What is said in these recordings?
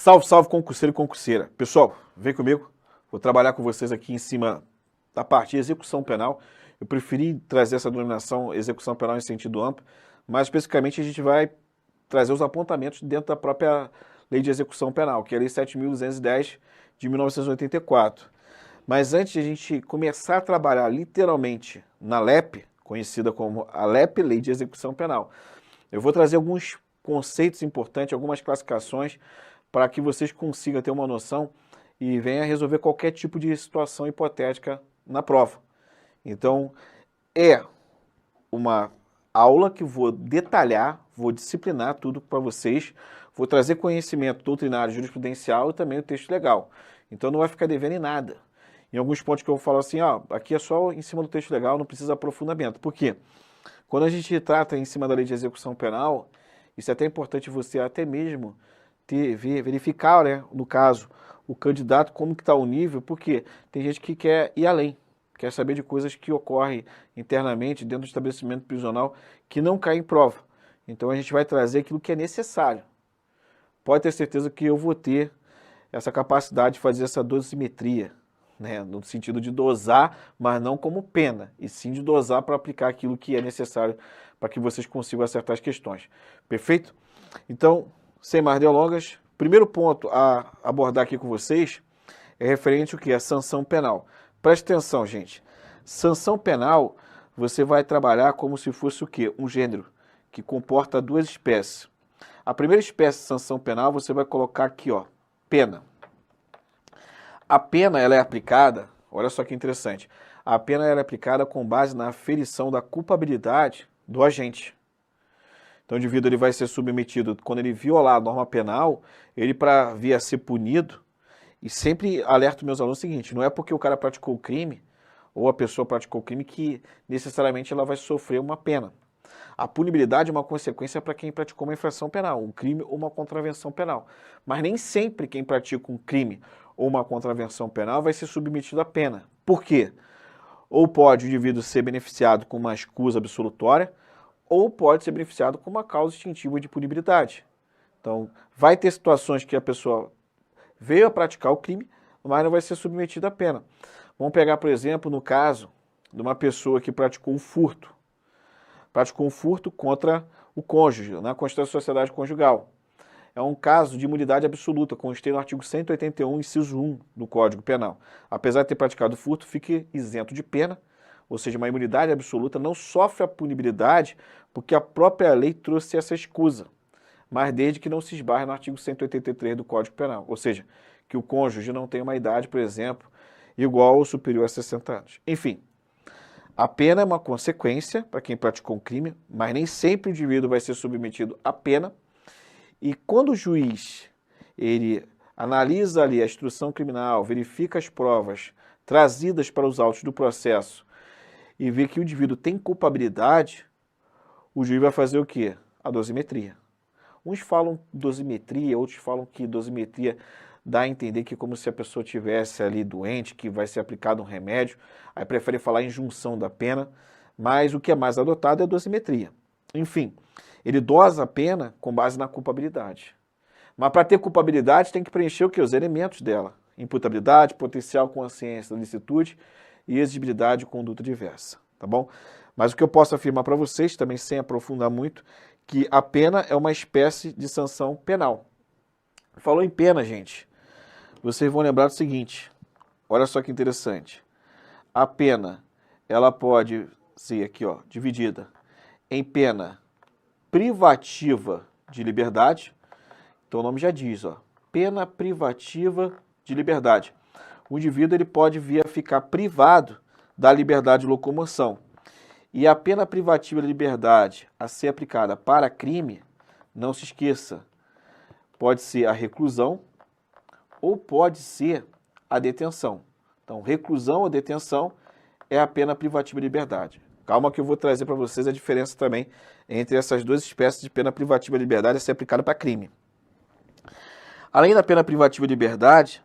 Salve, salve, concurseiro e concurseira. Pessoal, vem comigo. Vou trabalhar com vocês aqui em cima da parte de execução penal. Eu preferi trazer essa denominação execução penal em sentido amplo, mas especificamente a gente vai trazer os apontamentos dentro da própria Lei de Execução Penal, que é a Lei 7.210 de 1984. Mas antes de a gente começar a trabalhar literalmente na LEP, conhecida como a LEP, Lei de Execução Penal, eu vou trazer alguns conceitos importantes, algumas classificações, para que vocês consigam ter uma noção e venham resolver qualquer tipo de situação hipotética na prova. Então, é uma aula que vou detalhar, vou disciplinar tudo para vocês, vou trazer conhecimento doutrinário, jurisprudencial e também o texto legal. Então, não vai ficar devendo em nada. Em alguns pontos que eu vou falar assim, ó, aqui é só em cima do texto legal, não precisa aprofundamento. Por quê? Quando a gente trata em cima da Lei de Execução Penal, isso é até importante você até mesmo verificar, né, no caso, o candidato, como que está o nível, porque tem gente que quer ir além, quer saber de coisas que ocorrem internamente dentro do estabelecimento prisional que não caem em prova. Então a gente vai trazer aquilo que é necessário. Pode ter certeza que eu vou ter essa capacidade de fazer essa dosimetria, né, no sentido de dosar, mas não como pena, e sim de dosar para aplicar aquilo que é necessário para que vocês consigam acertar as questões. Perfeito? Então, sem mais delongas, primeiro ponto a abordar aqui com vocês é referente ao que? A sanção penal. Preste atenção, gente. Sanção penal, você vai trabalhar como se fosse o quê? Um gênero que comporta duas espécies. A primeira espécie de sanção penal, você vai colocar aqui, ó, pena. A pena, ela é aplicada, olha só que interessante, a pena ela é aplicada com base na aferição da culpabilidade do agente. Então, o indivíduo ele vai ser submetido, quando ele violar a norma penal, ele para vir a ser punido, e sempre alerto meus alunos o seguinte, não é porque o cara praticou o crime, ou a pessoa praticou o crime, que necessariamente ela vai sofrer uma pena. A punibilidade é uma consequência para quem praticou uma infração penal, um crime ou uma contravenção penal. Mas nem sempre quem pratica um crime ou uma contravenção penal vai ser submetido à pena. Por quê? Ou pode o indivíduo ser beneficiado com uma escusa absolutória, ou pode ser beneficiado com uma causa extintiva de punibilidade. Então, vai ter situações que a pessoa veio a praticar o crime, mas não vai ser submetida à pena. Vamos pegar, por exemplo, no caso de uma pessoa que praticou um furto. Praticou um furto contra o cônjuge, na Constituição da Sociedade Conjugal. É um caso de imunidade absoluta, constei no artigo 181, inciso 1 do Código Penal. Apesar de ter praticado furto, fique isento de pena, ou seja, uma imunidade absoluta, não sofre a punibilidade porque a própria lei trouxe essa escusa, mas desde que não se esbarre no artigo 183 do Código Penal, ou seja, que o cônjuge não tenha uma idade, por exemplo, igual ou superior a 60 anos. Enfim, a pena é uma consequência para quem praticou um crime, mas nem sempre o indivíduo vai ser submetido à pena. E quando o juiz ele analisa ali a instrução criminal, verifica as provas trazidas para os autos do processo e vê que o indivíduo tem culpabilidade, o juiz vai fazer o quê? A dosimetria. Uns falam dosimetria, outros falam que dosimetria dá a entender que é como se a pessoa tivesse ali doente, que vai ser aplicado um remédio, aí prefere falar em junção da pena, mas o que é mais adotado é a dosimetria. Enfim, ele dosa a pena com base na culpabilidade. Mas para ter culpabilidade tem que preencher o quê? Os elementos dela. Imputabilidade, potencial consciência da licitude e exigibilidade de conduta diversa, tá bom? Mas o que eu posso afirmar para vocês, também sem aprofundar muito, que a pena é uma espécie de sanção penal. Falou em pena, gente, vocês vão lembrar do seguinte, olha só que interessante. A pena, ela pode ser aqui, ó, dividida em pena privativa de liberdade, então o nome já diz, ó, pena privativa de liberdade. O indivíduo ele pode vir a ficar privado da liberdade de locomoção. E a pena privativa de liberdade a ser aplicada para crime, não se esqueça, pode ser a reclusão ou pode ser a detenção. Então, reclusão ou detenção é a pena privativa de liberdade. Calma que eu vou trazer para vocês a diferença também entre essas duas espécies de pena privativa de liberdade a ser aplicada para crime. Além da pena privativa de liberdade,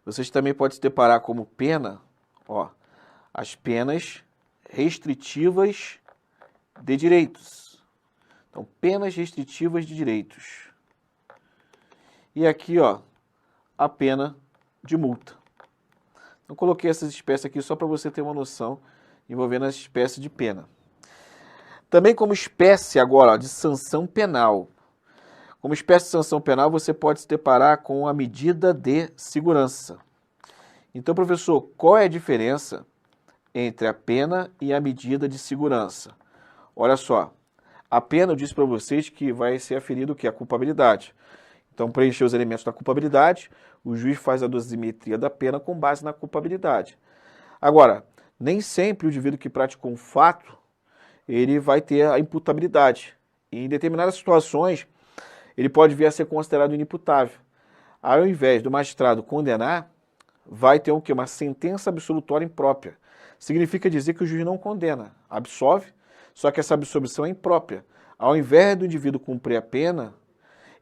vocês também podem se deparar como pena, ó, as penas restritivas de direitos. Então, penas restritivas de direitos. E aqui, ó, a pena de multa. Eu coloquei essas espécies aqui só para você ter uma noção envolvendo as espécies de pena. Também como espécie agora ó, de sanção penal. Como espécie de sanção penal, você pode se deparar com a medida de segurança. Então, professor, qual é a diferença entre a pena e a medida de segurança? Olha só, a pena eu disse para vocês que vai ser aferido o quê? A culpabilidade. Então, preencher os elementos da culpabilidade, o juiz faz a dosimetria da pena com base na culpabilidade. Agora, nem sempre o indivíduo que praticou um fato, ele vai ter a imputabilidade. E em determinadas situações, ele pode vir a ser considerado inimputável. Ao invés do magistrado condenar, vai ter o quê? Uma sentença absolutória imprópria. Significa dizer que o juiz não condena, absolve, só que essa absolvição é imprópria. Ao invés do indivíduo cumprir a pena,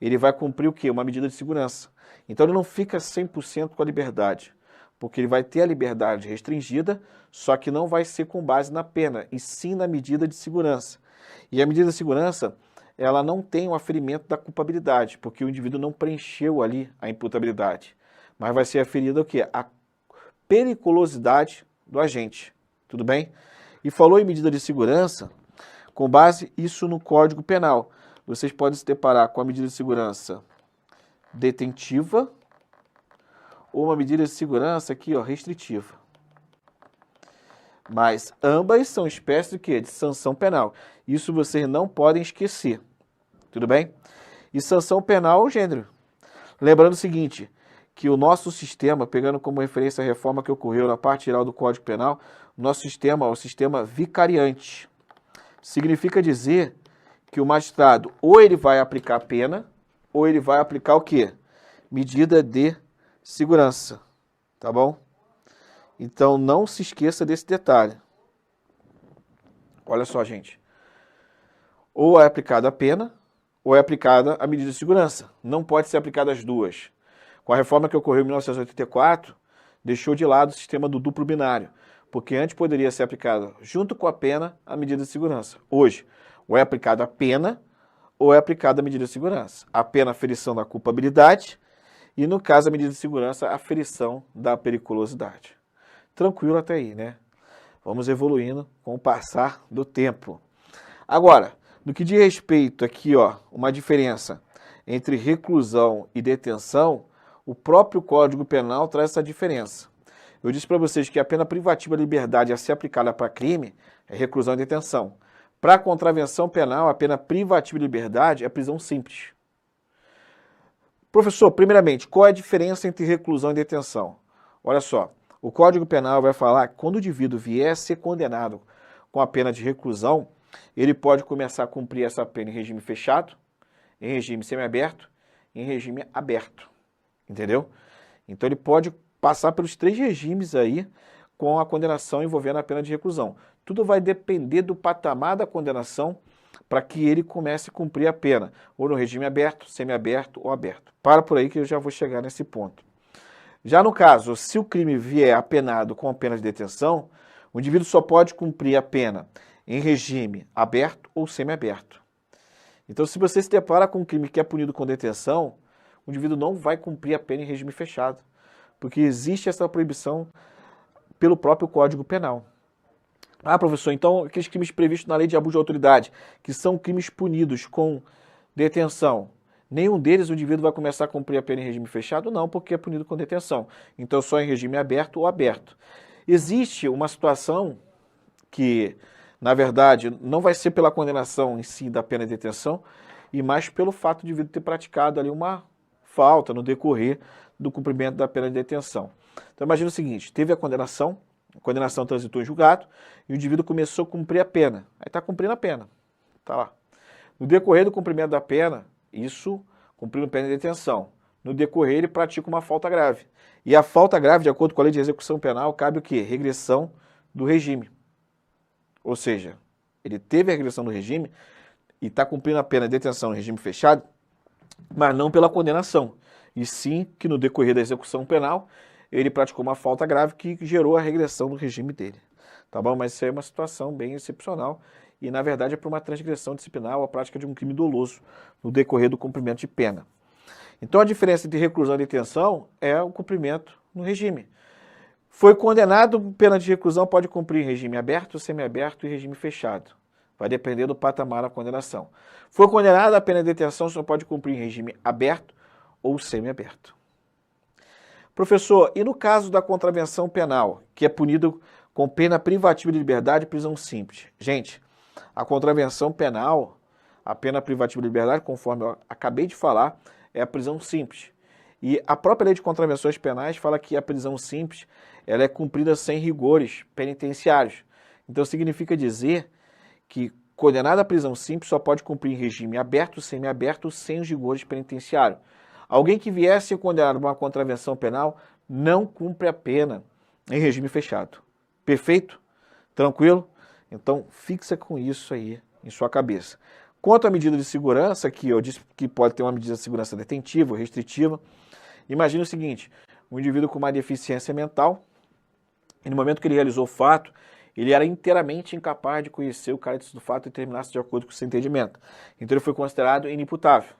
ele vai cumprir o quê? Uma medida de segurança. Então ele não fica 100% com a liberdade, porque ele vai ter a liberdade restringida, só que não vai ser com base na pena, e sim na medida de segurança. E a medida de segurança, ela não tem o aferimento da culpabilidade, porque o indivíduo não preencheu ali a imputabilidade. Mas vai ser aferida o quê? A periculosidade do agente. Tudo bem? E falou em medida de segurança, com base isso no Código Penal. Vocês podem se deparar com a medida de segurança detentiva ou uma medida de segurança aqui, ó, restritiva. Mas ambas são espécies de quê? De sanção penal. Isso vocês não podem esquecer. Tudo bem? E sanção penal é o gênero. Lembrando o seguinte, que o nosso sistema, pegando como referência a reforma que ocorreu na parte geral do Código Penal, o nosso sistema é o sistema vicariante. Significa dizer que o magistrado ou ele vai aplicar a pena, ou ele vai aplicar o quê? Medida de segurança. Tá bom? Então não se esqueça desse detalhe. Olha só, gente. Ou é aplicada a pena, ou é aplicada a medida de segurança. Não pode ser aplicada as duas. Com a reforma que ocorreu em 1984, deixou de lado o sistema do duplo binário, porque antes poderia ser aplicada junto com a pena a medida de segurança. Hoje, ou é aplicada a pena, ou é aplicada a medida de segurança. A pena, a aferição da culpabilidade, e no caso, a medida de segurança, a aferição da periculosidade. Tranquilo até aí, né? Vamos evoluindo com o passar do tempo. Agora, no que diz respeito aqui, ó, uma diferença entre reclusão e detenção, o próprio Código Penal traz essa diferença. Eu disse para vocês que a pena privativa de liberdade a ser aplicada para crime é reclusão e detenção. Para contravenção penal, a pena privativa de liberdade é prisão simples. Professor, primeiramente, qual é a diferença entre reclusão e detenção? Olha só, o Código Penal vai falar que quando o indivíduo vier a ser condenado com a pena de reclusão, ele pode começar a cumprir essa pena em regime fechado, em regime semiaberto e em regime aberto. Entendeu? Então ele pode passar pelos 3 regimes aí com a condenação envolvendo a pena de reclusão. Tudo vai depender do patamar da condenação para que ele comece a cumprir a pena, ou no regime aberto, semiaberto ou aberto. Para por aí que eu já vou chegar nesse ponto. Já no caso, se o crime vier apenado com a pena de detenção, o indivíduo só pode cumprir a pena em regime aberto ou semiaberto. Então, se você se depara com um crime que é punido com detenção, o indivíduo não vai cumprir a pena em regime fechado, porque existe essa proibição pelo próprio Código Penal. Ah, professor, então aqueles crimes previstos na lei de abuso de autoridade, que são crimes punidos com detenção, nenhum deles o indivíduo vai começar a cumprir a pena em regime fechado? Não, porque é punido com detenção. Então só em regime aberto ou aberto. Existe uma situação que, na verdade, não vai ser pela condenação em si da pena de detenção, e mais pelo fato de o indivíduo ter praticado ali uma falta no decorrer do cumprimento da pena de detenção. Então imagina o seguinte, teve a condenação transitou em julgado, e o indivíduo começou a cumprir a pena. Aí está cumprindo a pena, está lá. No decorrer do cumprimento da pena, isso cumprindo pena de detenção. No decorrer ele pratica uma falta grave. E a falta grave, de acordo com a lei de execução penal, cabe o quê? Regressão do regime. Ou seja, ele teve a regressão do regime e está cumprindo a pena de detenção no regime fechado, mas não pela condenação, e sim que no decorrer da execução penal ele praticou uma falta grave que gerou a regressão do regime dele. Tá bom? Mas isso é uma situação bem excepcional e, na verdade, é por uma transgressão disciplinar ou a prática de um crime doloso no decorrer do cumprimento de pena. Então a diferença entre reclusão e detenção é o cumprimento no regime. Foi condenado, pena de reclusão pode cumprir em regime aberto, semiaberto e regime fechado. Vai depender do patamar da condenação. Foi condenado, a pena de detenção só pode cumprir em regime aberto ou semiaberto. Professor, e no caso da contravenção penal, que é punido com pena privativa de liberdade e prisão simples? Gente, a contravenção penal, a pena privativa de liberdade, conforme eu acabei de falar, é a prisão simples. E a própria lei de contravenções penais fala que a prisão simples ela é cumprida sem rigores penitenciários. Então significa dizer que condenado à prisão simples só pode cumprir em regime aberto, semiaberto, sem os rigores penitenciários. Alguém que viesse a ser condenado por uma contravenção penal não cumpre a pena em regime fechado. Perfeito? Tranquilo? Então fixa com isso aí em sua cabeça. Quanto à medida de segurança, que eu disse que pode ter uma medida de segurança detentiva ou restritiva, imagine o seguinte, um indivíduo com uma deficiência mental, e no momento que ele realizou o fato, ele era inteiramente incapaz de conhecer o caráter do fato e terminasse de acordo com o seu entendimento. Então ele foi considerado inimputável.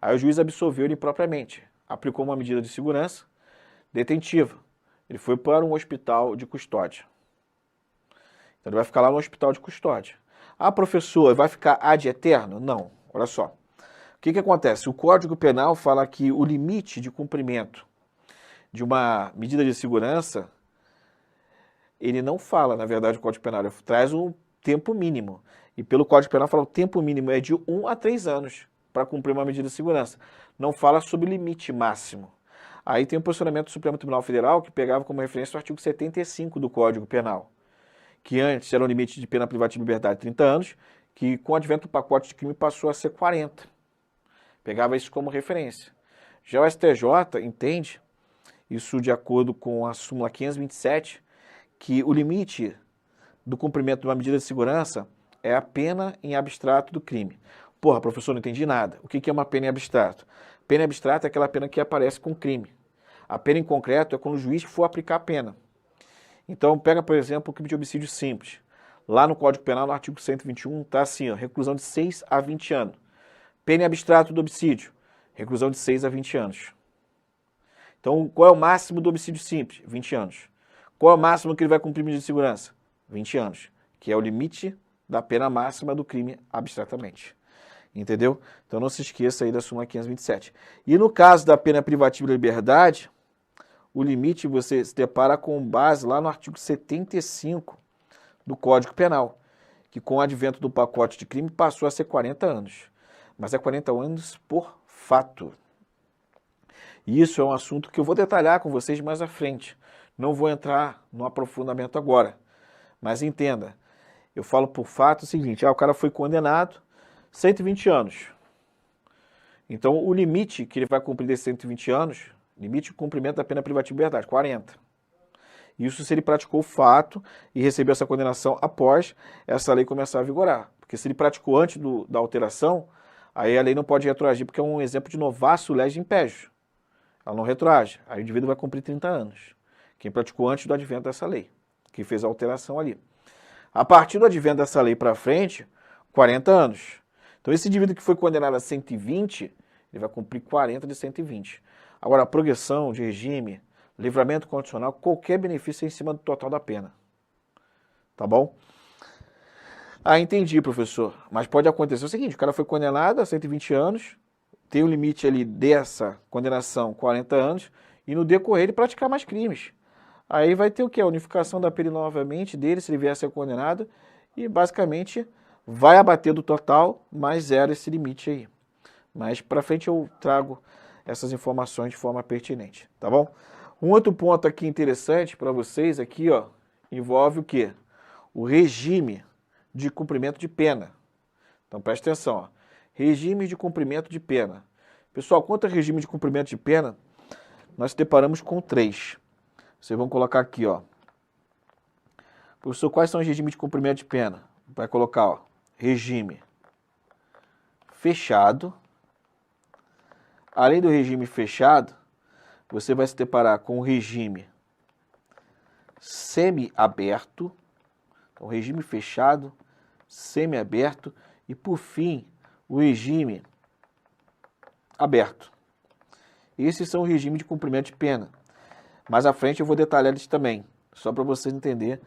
Aí o juiz absolveu ele impropriamente, aplicou uma medida de segurança detentiva. Ele foi para um hospital de custódia. Então ele vai ficar lá no hospital de custódia. Ah, professor, vai ficar ad eterno? Não, olha só. O que acontece? O Código Penal fala que o limite de cumprimento de uma medida de segurança, ele não fala, na verdade, o Código Penal, ele traz um tempo mínimo. E pelo Código Penal fala que o tempo mínimo é de 1 a 3 anos para cumprir uma medida de segurança. Não fala sobre limite máximo. Aí tem o posicionamento do Supremo Tribunal Federal, que pegava como referência o artigo 75 do Código Penal, que antes era um limite de pena privativa de liberdade de 30 anos, que com o advento do pacote de crime passou a ser 40. Pegava isso como referência. Já o STJ entende, isso de acordo com a súmula 527, que o limite do cumprimento de uma medida de segurança é a pena em abstrato do crime. Porra, professor, não entendi nada. O que é uma pena em abstrato? Pena em abstrato é aquela pena que aparece com crime. A pena em concreto é quando o juiz for aplicar a pena. Então, pega, por exemplo, o crime de homicídio simples. Lá no Código Penal, no artigo 121, está assim, ó, reclusão de 6 a 20 anos. Pena em abstrato do homicídio, reclusão de 6 a 20 anos. Então, qual é o máximo do homicídio simples? 20 anos. Qual é o máximo que ele vai cumprir medida de segurança? 20 anos, que é o limite da pena máxima do crime abstratamente. Entendeu? Então não se esqueça aí da súmula 527. E no caso da pena privativa de liberdade, o limite você se depara com base lá no artigo 75 do Código Penal, que com o advento do pacote de crime passou a ser 40 anos. Mas é 40 anos por fato. E isso é um assunto que eu vou detalhar com vocês mais à frente. Não vou entrar no aprofundamento agora. Mas entenda, eu falo por fato o seguinte, o cara foi condenado 120 anos. Então o limite que ele vai cumprir desses 120 anos, limite de cumprimento da pena privativa de liberdade, 40. Isso se ele praticou o fato e recebeu essa condenação após essa lei começar a vigorar. Porque se ele praticou antes da alteração, aí a lei não pode retroagir, porque é um exemplo de novacio legem império. Ela não retroage. Aí o indivíduo vai cumprir 30 anos. Quem praticou antes do advento dessa lei, que fez a alteração ali. A partir do advento dessa lei para frente, 40 anos. Então esse indivíduo que foi condenado a 120, ele vai cumprir 40 de 120. Agora, a progressão de regime, livramento condicional, qualquer benefício é em cima do total da pena. Tá bom? Ah, entendi, professor. Mas pode acontecer o seguinte, o cara foi condenado a 120 anos, tem o limite ali dessa condenação 40 anos, e no decorrer ele praticar mais crimes. Aí vai ter o quê? A unificação da pena novamente dele, se ele vier a ser condenado, e basicamente vai abater do total, mais zero esse limite aí. Mas para frente eu trago essas informações de forma pertinente, tá bom? Um outro ponto aqui interessante para vocês aqui, ó, envolve o quê? O regime de cumprimento de pena. Então preste atenção, ó. Regime de cumprimento de pena. Pessoal, quanto ao regime de cumprimento de pena, nós deparamos com 3. Vocês vão colocar aqui, ó. Professor, quais são os regimes de cumprimento de pena? Vai colocar, ó, regime fechado. Além do regime fechado, você vai se deparar com o regime semi-aberto. Então, regime fechado, semi-aberto e, por fim, o regime aberto. Esses são o regime de cumprimento de pena. Mais à frente eu vou detalhar eles também, só para vocês entenderem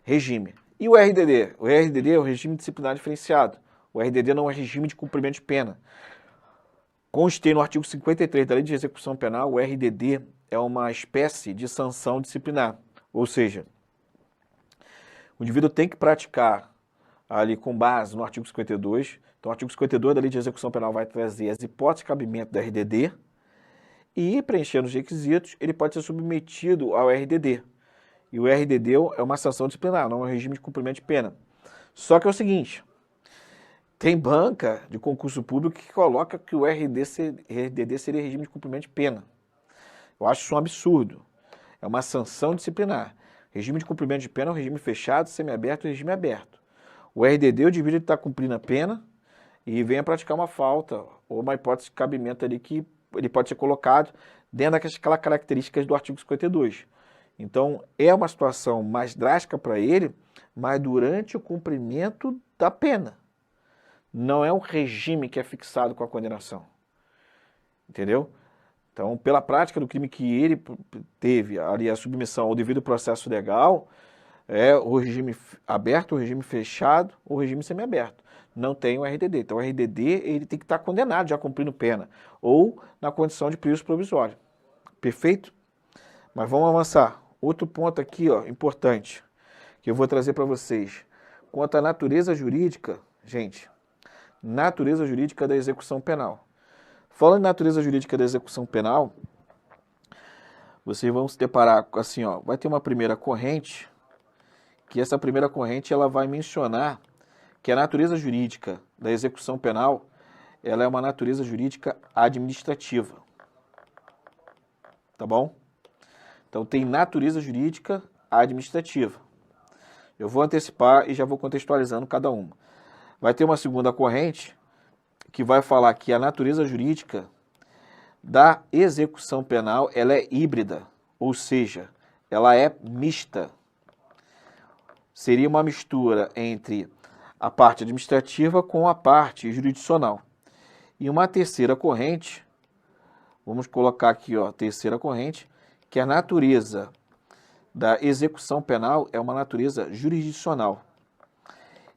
regime. E o RDD? O RDD é o regime disciplinar diferenciado. O RDD não é regime de cumprimento de pena. Conste no artigo 53 da Lei de Execução Penal, o RDD é uma espécie de sanção disciplinar. Ou seja, o indivíduo tem que praticar ali com base no artigo 52. Então, o artigo 52 da Lei de Execução Penal vai trazer as hipóteses de cabimento do RDD e, preenchendo os requisitos, ele pode ser submetido ao RDD. E o RDD é uma sanção disciplinar, não é um regime de cumprimento de pena. Só que é o seguinte, tem banca de concurso público que coloca que o RDD seria regime de cumprimento de pena. Eu acho isso um absurdo. É uma sanção disciplinar. Regime de cumprimento de pena é um regime fechado, semiaberto e regime aberto. O RDD, o indivíduo está cumprindo a pena e vem a praticar uma falta ou uma hipótese de cabimento ali que ele pode ser colocado dentro daquelas características do artigo 52. Então, é uma situação mais drástica para ele, mas durante o cumprimento da pena. Não é um regime que é fixado com a condenação. Entendeu? Então, pela prática do crime que ele teve ali a submissão ao devido processo legal, é o regime aberto, o regime fechado, o regime semiaberto. Não tem o RDD. Então, o RDD ele tem que estar condenado, já cumprindo pena, ou na condição de preso provisório. Perfeito? Mas vamos avançar. Outro ponto aqui, ó, importante, que eu vou trazer para vocês. Quanto à natureza jurídica, gente, natureza jurídica da execução penal. Falando em natureza jurídica da execução penal, vocês vão se deparar com assim, ó, vai ter uma primeira corrente, que essa primeira corrente ela vai mencionar que a natureza jurídica da execução penal, ela é uma natureza jurídica administrativa. Tá bom? Então tem natureza jurídica administrativa. Eu vou antecipar e já vou contextualizando cada uma. Vai ter uma segunda corrente que vai falar que a natureza jurídica da execução penal ela é híbrida, ou seja, ela é mista. Seria uma mistura entre a parte administrativa com a parte jurisdicional. E uma terceira corrente, vamos colocar aqui, ó, terceira corrente, que a natureza da execução penal é uma natureza jurisdicional.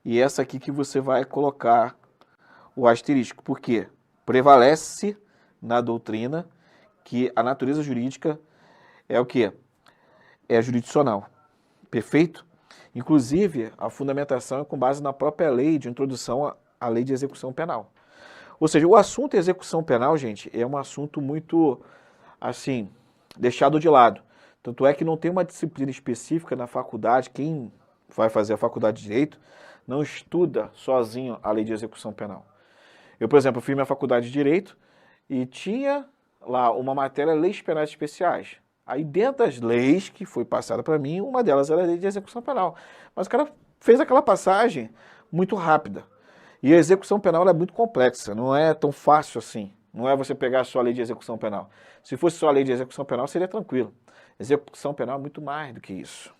E essa aqui que você vai colocar o asterisco, porque prevalece na doutrina que a natureza jurídica é o quê? É jurisdicional. Perfeito? Inclusive, a fundamentação é com base na própria lei de introdução à lei de execução penal. Ou seja, o assunto execução penal, gente, é um assunto muito, assim, deixado de lado. Tanto é que não tem uma disciplina específica na faculdade, quem vai fazer a faculdade de Direito não estuda sozinho a lei de execução penal. Eu, por exemplo, fiz minha faculdade de Direito e tinha lá uma matéria Leis Penais Especiais. Aí dentro das leis que foi passada para mim, uma delas era a lei de execução penal. Mas o cara fez aquela passagem muito rápida. E a execução penal é muito complexa, não é tão fácil assim. Não é você pegar só a lei de execução penal. Se fosse só a lei de execução penal, seria tranquilo. Execução penal é muito mais do que isso.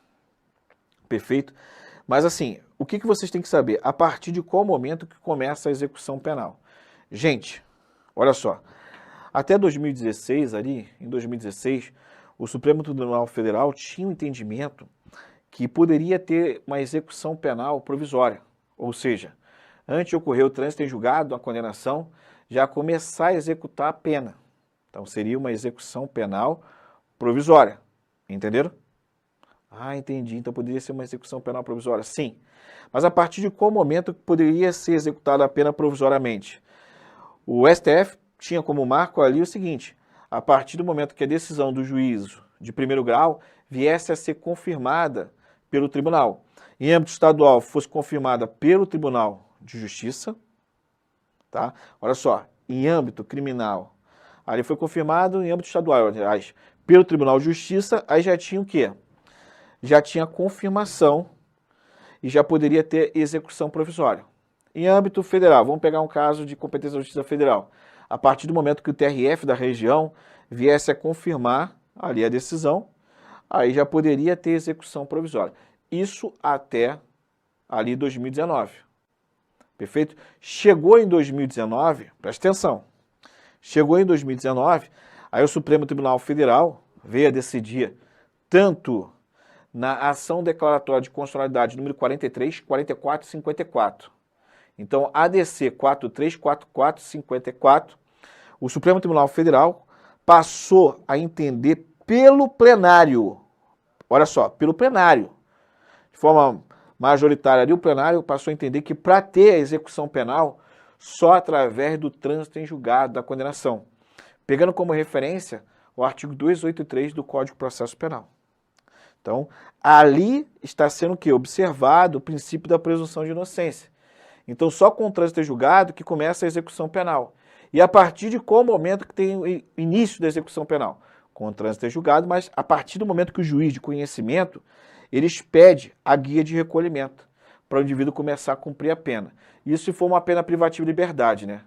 Perfeito? Mas assim, o que vocês têm que saber? A partir de qual momento que começa a execução penal? Gente, olha só. Até 2016, ali, em 2016, o Supremo Tribunal Federal tinha um entendimento que poderia ter uma execução penal provisória. Ou seja, antes de ocorrer o trânsito em julgado, a condenação, já começar a executar a pena. Então, seria uma execução penal provisória. Entenderam? Ah, entendi. Então, poderia ser uma execução penal provisória? Sim. Mas a partir de qual momento poderia ser executada a pena provisoriamente? O STF tinha como marco ali o seguinte: a partir do momento que a decisão do juízo de primeiro grau viesse a ser confirmada pelo tribunal. Em âmbito estadual, fosse confirmada pelo Tribunal de Justiça, tá? Olha só, em âmbito criminal, ali foi confirmado em âmbito estadual, aliás, pelo Tribunal de Justiça, aí já tinha o quê? Já tinha confirmação e já poderia ter execução provisória. Em âmbito federal, vamos pegar um caso de competência da Justiça Federal. A partir do momento que o TRF da região viesse a confirmar ali a decisão, aí já poderia ter execução provisória. Isso até ali 2019. Perfeito? Chegou em 2019, presta atenção, chegou em 2019, Aí o Supremo Tribunal Federal veio a decidir tanto na ação declaratória de constitucionalidade número 43, 44 e 54. Então, ADC 43, 44 e 54, o Supremo Tribunal Federal passou a entender pelo plenário, olha só, pelo plenário, de forma majoritária ali, o plenário passou a entender que para ter a execução penal, só através do trânsito em julgado da condenação, pegando como referência o artigo 283 do Código de Processo Penal. Então, ali está sendo o quê? Observado o princípio da presunção de inocência. Então, só com o trânsito em julgado que começa a execução penal. E a partir de qual momento que tem o início da execução penal? Com o trânsito em julgado, mas a partir do momento que o juiz de conhecimento, ele expede a guia de recolhimento para o indivíduo começar a cumprir a pena. Isso se for uma pena privativa de liberdade, né?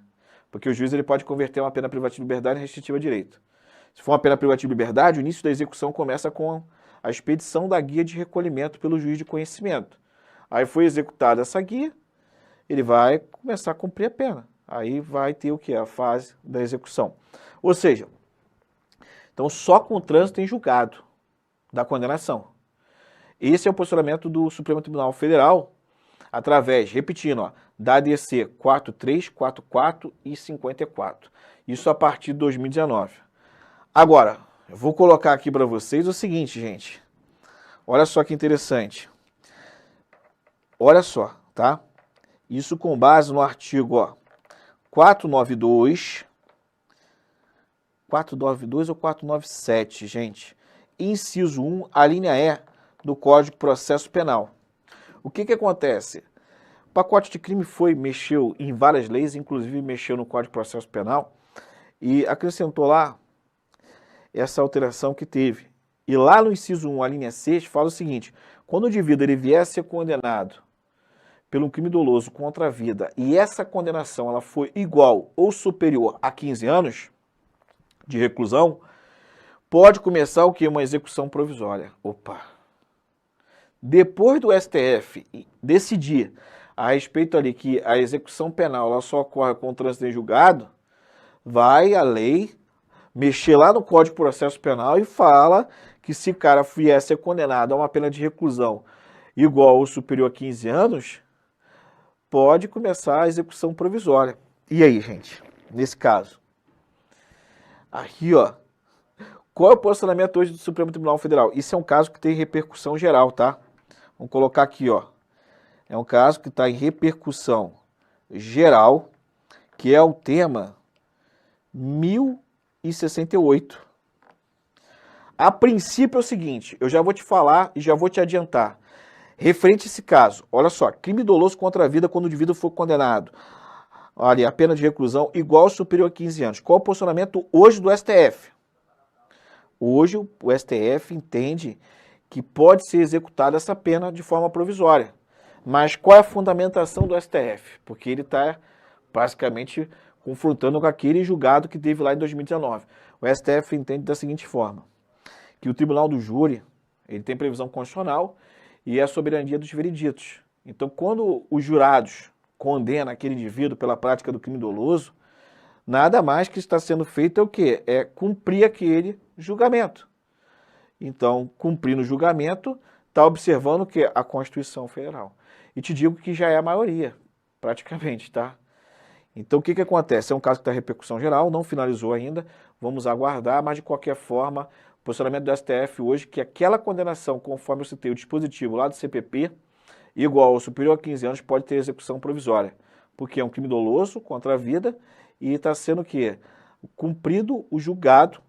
Porque o juiz ele pode converter uma pena privativa de liberdade em restritiva a direito. Se for uma pena privativa de liberdade, o início da execução começa com a expedição da guia de recolhimento pelo juiz de conhecimento. Aí foi executada essa guia, ele vai começar a cumprir a pena. Aí vai ter o que? A fase da execução. Ou seja, então só com o trânsito em julgado da condenação. Esse é o posicionamento do Supremo Tribunal Federal, através, repetindo, ó, da ADC 43, 44 e 54. Isso a partir de 2019. Agora, eu vou colocar aqui para vocês o seguinte, gente. Olha só que interessante. Olha só, tá? Isso com base no artigo, ó, 492 ou 497, gente. Inciso 1, a linha E do Código de Processo Penal. O que acontece? O pacote de crime mexeu em várias leis, inclusive mexeu no Código de Processo Penal, e acrescentou lá essa alteração que teve. E lá no inciso 1, a linha 6, fala o seguinte: quando o indivíduo ele vier a ser condenado pelo crime doloso contra a vida e essa condenação ela for igual ou superior a 15 anos de reclusão, pode começar o quê? Uma execução provisória. Opa! Depois do STF decidir a respeito ali que a execução penal ela só ocorre com o trânsito em julgado, vai a lei mexer lá no Código de Processo Penal e fala que se o cara vier a ser condenado a uma pena de reclusão igual ou superior a 15 anos, pode começar a execução provisória. E aí, gente, nesse caso? Aqui, ó, qual é o posicionamento hoje do Supremo Tribunal Federal? Isso é um caso que tem repercussão geral, tá? Vamos colocar aqui, ó. É um caso que está em repercussão geral, que é o tema 1068. A princípio é o seguinte, eu já vou te falar e já vou te adiantar. Referente a esse caso, olha só, crime doloso contra a vida quando o indivíduo for condenado. Olha, a pena de reclusão igual ou superior a 15 anos. Qual é o posicionamento hoje do STF? Hoje o STF entende que pode ser executada essa pena de forma provisória. Mas qual é a fundamentação do STF? Porque ele está basicamente confrontando com aquele julgado que teve lá em 2019. O STF entende da seguinte forma, que o Tribunal do Júri ele tem previsão constitucional e é a soberania dos vereditos. Então, quando os jurados condenam aquele indivíduo pela prática do crime doloso, nada mais que está sendo feito é o quê? É cumprir aquele julgamento. Então, cumprindo o julgamento, está observando o quê? A Constituição Federal. E te digo que já é a maioria, praticamente, tá? Então, o que acontece? É um caso que está em repercussão geral, não finalizou ainda, vamos aguardar, mas de qualquer forma, o posicionamento do STF hoje, que aquela condenação, conforme eu citei o dispositivo lá do CPP, igual ou superior a 15 anos, pode ter execução provisória, porque é um crime doloso contra a vida e está sendo o quê? Cumprido o julgado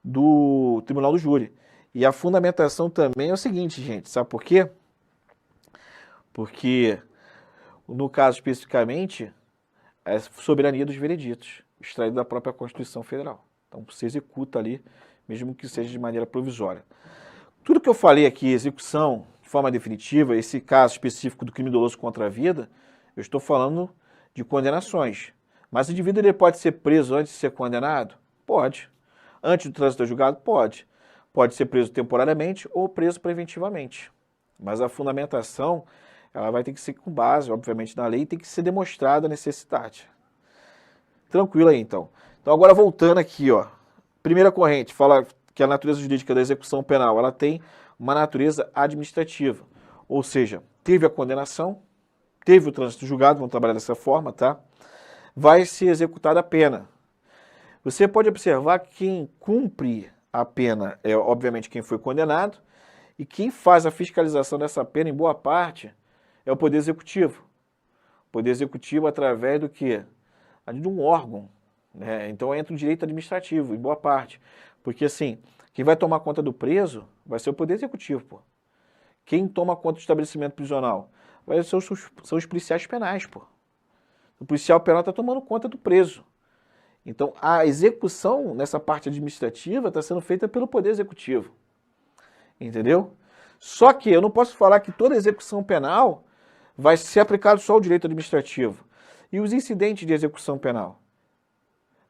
do Tribunal do Júri. E a fundamentação também é o seguinte, gente, sabe por quê? Porque, no caso especificamente, é soberania dos vereditos, extraído da própria Constituição Federal. Então, se executa ali, mesmo que seja de maneira provisória. Tudo que eu falei aqui, execução de forma definitiva, esse caso específico do crime doloso contra a vida, eu estou falando de condenações. Mas o indivíduo ele pode ser preso antes de ser condenado? Pode. Antes do trânsito julgado? Pode. Pode ser preso temporariamente ou preso preventivamente. Mas a fundamentação, ela vai ter que ser com base, obviamente, na lei, e tem que ser demonstrada a necessidade. Tranquilo aí, então. Então, agora voltando aqui, ó, Primeira corrente fala que a natureza jurídica da execução penal, ela tem uma natureza administrativa, ou seja, teve a condenação, teve o trânsito julgado, vamos trabalhar dessa forma, tá? Vai ser executada a pena. Você pode observar que quem cumpre a pena é, obviamente, quem foi condenado, e quem faz a fiscalização dessa pena, em boa parte, é o Poder Executivo. O Poder Executivo através do quê? De um órgão, né? Então entra o direito administrativo, em boa parte. Porque assim, quem vai tomar conta do preso vai ser o Poder Executivo, pô. Quem toma conta do estabelecimento prisional vai ser são os policiais penais, pô. O policial penal está tomando conta do preso. Então a execução nessa parte administrativa está sendo feita pelo Poder Executivo. Entendeu? Só que eu não posso falar que toda execução penal vai ser aplicado só o direito administrativo. E os incidentes de execução penal?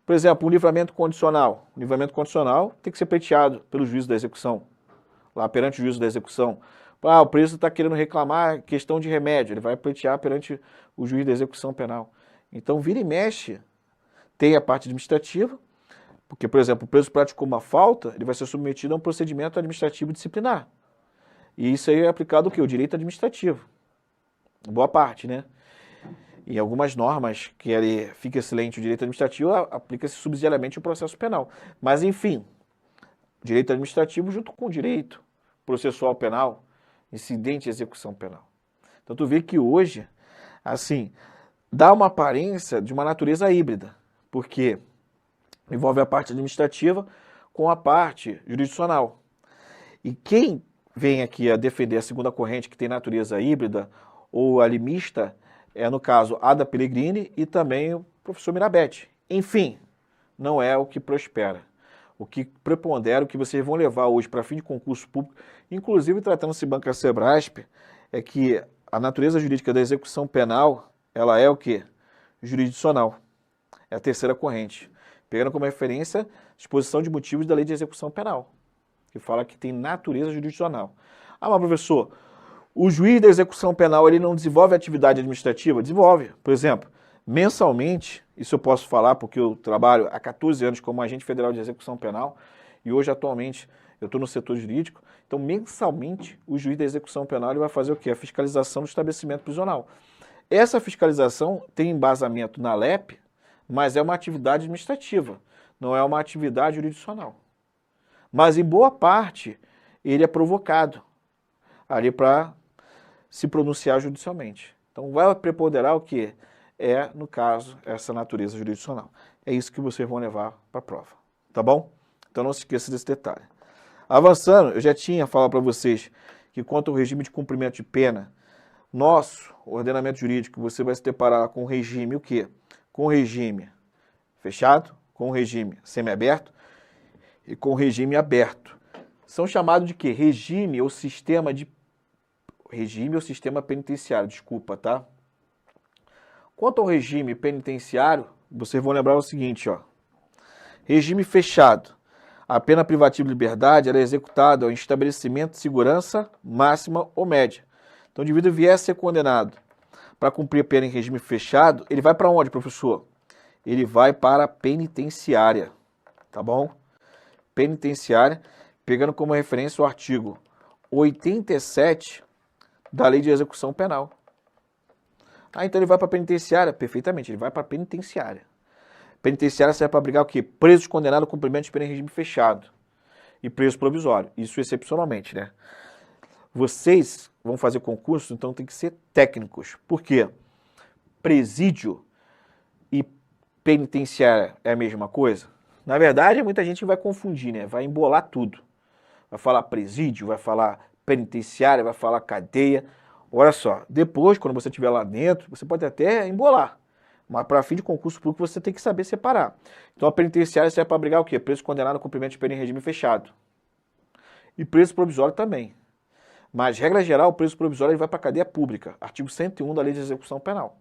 Por exemplo, o livramento condicional. O livramento condicional tem que ser pleiteado pelo juiz da execução, lá perante o juiz da execução. Ah, o preso está querendo reclamar questão de remédio, ele vai pleitear perante o juiz da execução penal. Então, vira e mexe, tem a parte administrativa, porque, por exemplo, o preso praticou uma falta, ele vai ser submetido a um procedimento administrativo disciplinar. E isso aí é aplicado o quê? O direito administrativo. Boa parte, né? Em algumas normas que ele fica excelente o direito administrativo, aplica-se subsidiariamente o processo penal. Mas, enfim, direito administrativo junto com o direito processual penal, incidente e execução penal. Então, tu vê que hoje, assim, dá uma aparência de uma natureza híbrida, porque envolve a parte administrativa com a parte jurisdicional. E quem vem aqui a defender a segunda corrente, que tem natureza híbrida, ou a limista, é, no caso, Ada Pellegrini e também o professor Mirabete. Enfim, não é o que prospera. O que prepondera, o que vocês vão levar hoje para fim de concurso público, inclusive tratando-se Banca Sebrasp, é que a natureza jurídica da execução penal, ela é o quê? Jurisdicional. É a terceira corrente. Pegando como referência a exposição de motivos da Lei de Execução Penal, que fala que tem natureza jurisdicional. Ah, mas professor, o juiz da execução penal ele não desenvolve atividade administrativa? Desenvolve. Por exemplo, mensalmente, isso eu posso falar porque eu trabalho há 14 anos como agente federal de execução penal e hoje atualmente eu estou no setor jurídico. Então, mensalmente, o juiz da execução penal ele vai fazer o quê? A fiscalização do estabelecimento prisional. Essa fiscalização tem embasamento na LEP, mas é uma atividade administrativa, não é uma atividade jurisdicional. Mas, em boa parte, ele é provocado ali para se pronunciar judicialmente. Então, vai preponderar o que é, no caso, essa natureza jurisdicional. É isso que vocês vão levar para a prova, tá bom? Então, não se esqueça desse detalhe. Avançando, eu já tinha falado para vocês que quanto ao regime de cumprimento de pena, nosso ordenamento jurídico, você vai se deparar com o regime o quê? Com o regime fechado, com o regime semiaberto e com o regime aberto. São chamados de quê? Regime ou sistema penitenciário, desculpa, tá? Quanto ao regime penitenciário, vocês vão lembrar o seguinte, ó. Regime fechado. A pena privativa de liberdade era executada em estabelecimento de segurança máxima ou média. Então, o indivíduo vier a ser condenado para cumprir a pena em regime fechado, ele vai para onde, professor? Ele vai para a penitenciária, tá bom? Penitenciária, pegando como referência o artigo 87 da Lei de Execução Penal. Ah, então ele vai para a penitenciária? Perfeitamente, ele vai para a penitenciária. Penitenciária serve para abrigar o quê? Presos condenados a cumprimento de pena em regime fechado e preso provisório. Isso excepcionalmente, né? Vocês vão fazer concurso, então tem que ser técnicos. Por quê? Presídio e penitenciária é a mesma coisa? Na verdade, muita gente vai confundir, né? Vai embolar tudo. Vai falar presídio, vai falar penitenciária, vai falar cadeia. Olha só, depois, quando você estiver lá dentro, você pode até embolar. Mas para fim de concurso público, você tem que saber separar. Então, a penitenciária serve para abrigar o quê? Preso condenado a cumprimento de pena em regime fechado. E preso provisório também. Mas, regra geral, o preso provisório ele vai para a cadeia pública. Artigo 101 da Lei de Execução Penal.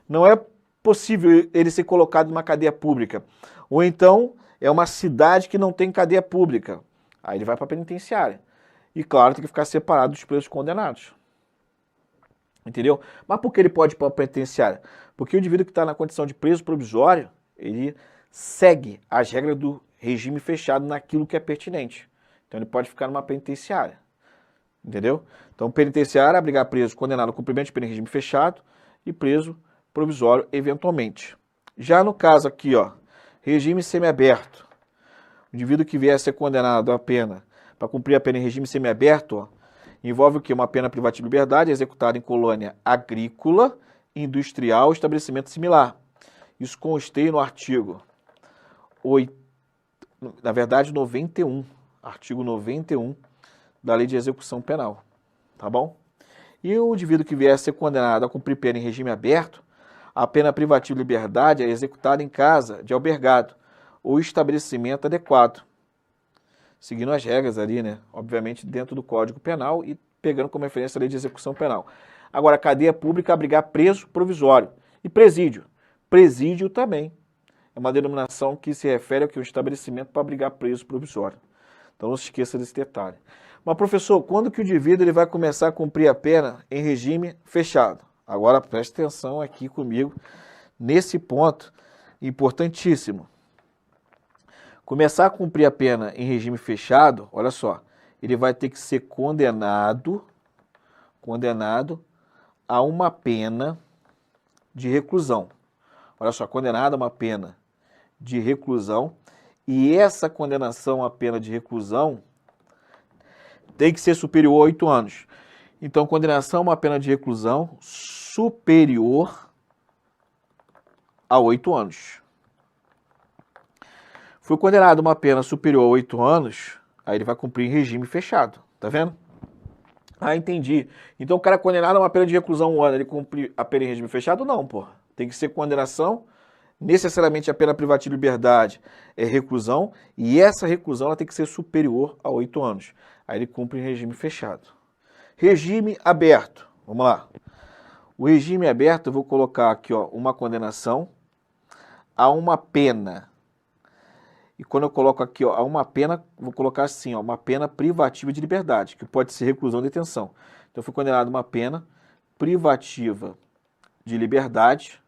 Não é possível ele ser colocado numa cadeia pública. Ou então, é uma cidade que não tem cadeia pública. Aí ele vai para a penitenciária. E, claro, tem que ficar separado dos presos condenados. Entendeu? Mas por que ele pode ir para a penitenciária? Porque o indivíduo que está na condição de preso provisório, ele segue as regras do regime fechado naquilo que é pertinente. Então ele pode ficar numa penitenciária. Entendeu? Então penitenciária, abrigar preso condenado ao cumprimento de pena em regime fechado e preso provisório eventualmente. Já no caso aqui, ó, regime semiaberto, o indivíduo que vier a ser condenado à pena para cumprir a pena em regime semiaberto, ó, envolve o quê? Uma pena privativa de liberdade executada em colônia agrícola, industrial, estabelecimento similar. Isso constei no artigo 91, artigo 91 da Lei de Execução Penal, tá bom? E o indivíduo que vier a ser condenado a cumprir pena em regime aberto, a pena privativa de liberdade é executada em casa de albergado ou estabelecimento adequado, seguindo as regras ali, né? Obviamente dentro do Código Penal e pegando como referência a Lei de Execução Penal. Agora, cadeia pública, abrigar preso provisório. E presídio. Presídio também é uma denominação que se refere ao que? Um estabelecimento para abrigar preso provisório. Então não se esqueça desse detalhe. Mas, professor, quando que o indivíduo ele vai começar a cumprir a pena em regime fechado? Agora preste atenção aqui comigo nesse ponto importantíssimo. Começar a cumprir a pena em regime fechado, olha só, ele vai ter que ser condenado a uma pena de reclusão. Olha só, condenado a uma pena de reclusão, e essa condenação à pena de reclusão tem que ser superior a 8 anos. Então, condenação a uma pena de reclusão superior a 8 anos. Foi condenado a uma pena superior a 8 anos, aí ele vai cumprir em regime fechado, tá vendo? Ah, entendi. Então o cara condenado a uma pena de reclusão 1 ano, ele cumpre a pena em regime fechado? Não, pô. Tem que ser condenação, necessariamente a pena privativa de liberdade é reclusão, e essa reclusão ela tem que ser superior a 8 anos. Aí ele cumpre em regime fechado. Regime aberto, vamos lá. O regime aberto, eu vou colocar aqui, ó, uma condenação a uma pena. E quando eu coloco aqui, ó, a uma pena, vou colocar assim, ó, uma pena privativa de liberdade, que pode ser reclusão ou detenção. Então, eu fui condenado a uma pena privativa de liberdade.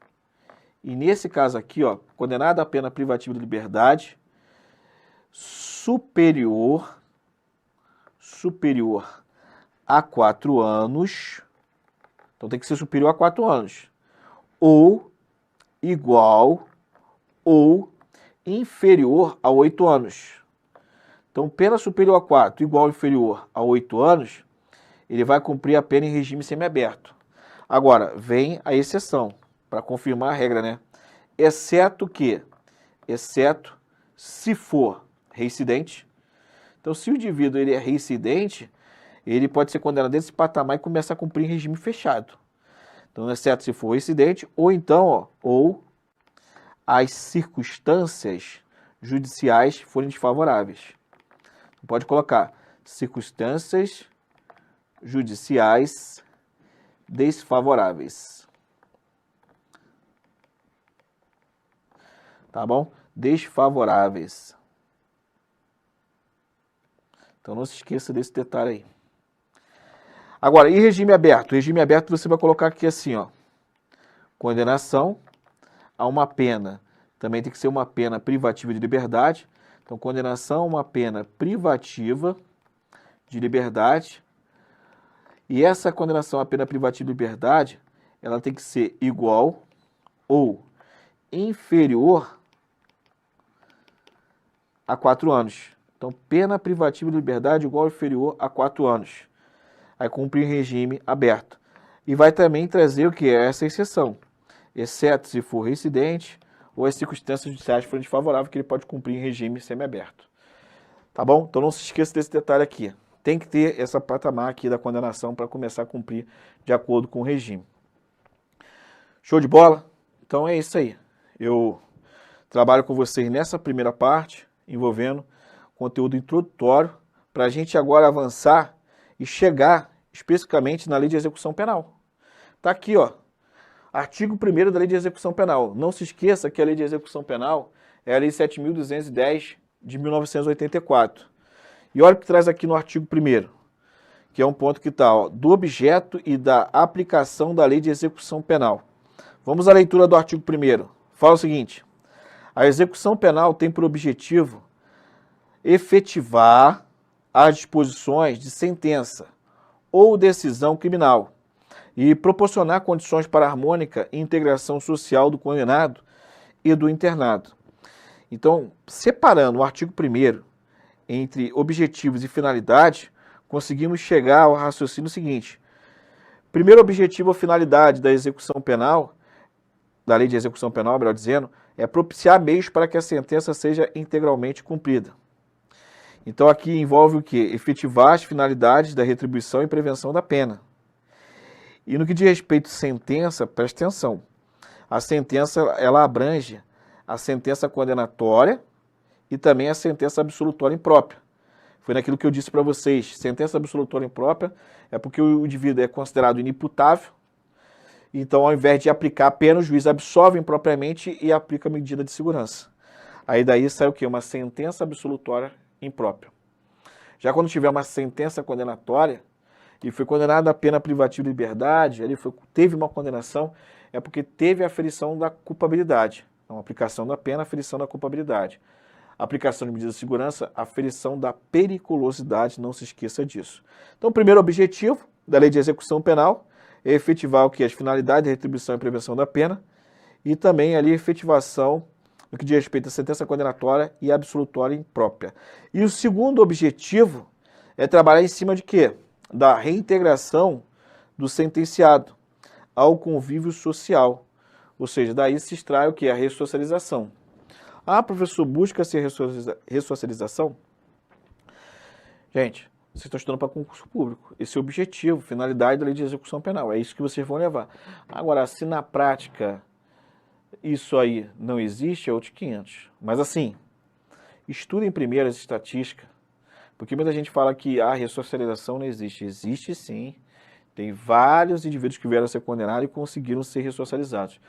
E nesse caso aqui, ó, condenado a pena privativa de liberdade superior a 4 anos. Então, tem que ser superior a 4 anos. Ou igual ou inferior a 8 anos. Então, pena superior a 4, igual ou inferior a 8 anos, ele vai cumprir a pena em regime semiaberto. Agora, vem a exceção, para confirmar a regra, né? Exceto se for reincidente. Então, se o indivíduo ele é reincidente, ele pode ser condenado desse patamar e começar a cumprir em regime fechado. Então, exceto se for reincidente, ou então, ó, ou as circunstâncias judiciais forem desfavoráveis. Pode colocar circunstâncias judiciais desfavoráveis. Tá bom? Desfavoráveis. Então não se esqueça desse detalhe aí. Agora, e regime aberto? Regime aberto você vai colocar aqui assim, ó. Condenação a uma pena, também tem que ser uma pena privativa de liberdade. Então, condenação a uma pena privativa de liberdade. E essa condenação à pena privativa de liberdade, ela tem que ser igual ou inferior a 4 anos. Então, pena privativa de liberdade igual ou inferior a 4 anos. Aí cumpre em regime aberto. E vai também trazer o que é essa exceção. Exceto se for reincidente ou as circunstâncias judiciais forem desfavoráveis, que ele pode cumprir em regime semiaberto. Tá bom? Então não se esqueça desse detalhe aqui. Tem que ter essa patamar aqui da condenação para começar a cumprir de acordo com o regime. Show de bola? Então é isso aí. Eu trabalho com vocês nessa primeira parte, envolvendo conteúdo introdutório, para a gente agora avançar e chegar especificamente na Lei de Execução Penal. Tá aqui, ó. Artigo 1º da Lei de Execução Penal. Não se esqueça que a Lei de Execução Penal é a Lei 7.210 de 1984. E olha o que traz aqui no artigo 1º, que é um ponto que está, ó, do objeto e da aplicação da Lei de Execução Penal. Vamos à leitura do artigo 1º. Fala o seguinte: a execução penal tem por objetivo efetivar as disposições de sentença ou decisão criminal e proporcionar condições para a harmônica integração social do condenado e do internado. Então, separando o artigo 1º entre objetivos e finalidade, conseguimos chegar ao raciocínio seguinte. Primeiro objetivo ou finalidade da execução penal, da lei de execução penal, melhor dizendo, é propiciar meios para que a sentença seja integralmente cumprida. Então aqui envolve o quê? Efetivar as finalidades da retribuição e prevenção da pena. E no que diz respeito à sentença, preste atenção. A sentença, ela abrange a sentença condenatória e também a sentença absolutória imprópria. Foi naquilo que eu disse para vocês, sentença absolutória imprópria é porque o indivíduo é considerado inimputável, então ao invés de aplicar a pena, o juiz absolve impropriamente e aplica a medida de segurança. Aí daí sai o quê? Uma sentença absolutória imprópria. Já quando tiver uma sentença condenatória e foi condenado a pena privativa de liberdade, teve uma condenação, é porque teve a aferição da culpabilidade. Então, aplicação da pena, aferição da culpabilidade. Aplicação de medidas de segurança, aferição da periculosidade, não se esqueça disso. Então, o primeiro objetivo da lei de execução penal é efetivar o que? As finalidades de retribuição e prevenção da pena e também ali efetivação no que diz respeito à sentença condenatória e absolutória imprópria. E o segundo objetivo é trabalhar em cima de quê? Da reintegração do sentenciado ao convívio social. Ou seja, daí se extrai o que? A ressocialização. Ah, professor, busca-se ressocialização? Gente, vocês estão estudando para concurso público. Esse é o objetivo, finalidade da lei de execução penal. É isso que vocês vão levar. Agora, se na prática isso aí não existe, é outros 500. Mas assim, estudem primeiro as estatísticas, porque muita gente fala que a ressocialização não existe. Existe sim. Tem vários indivíduos que vieram a ser condenados e conseguiram ser ressocializados.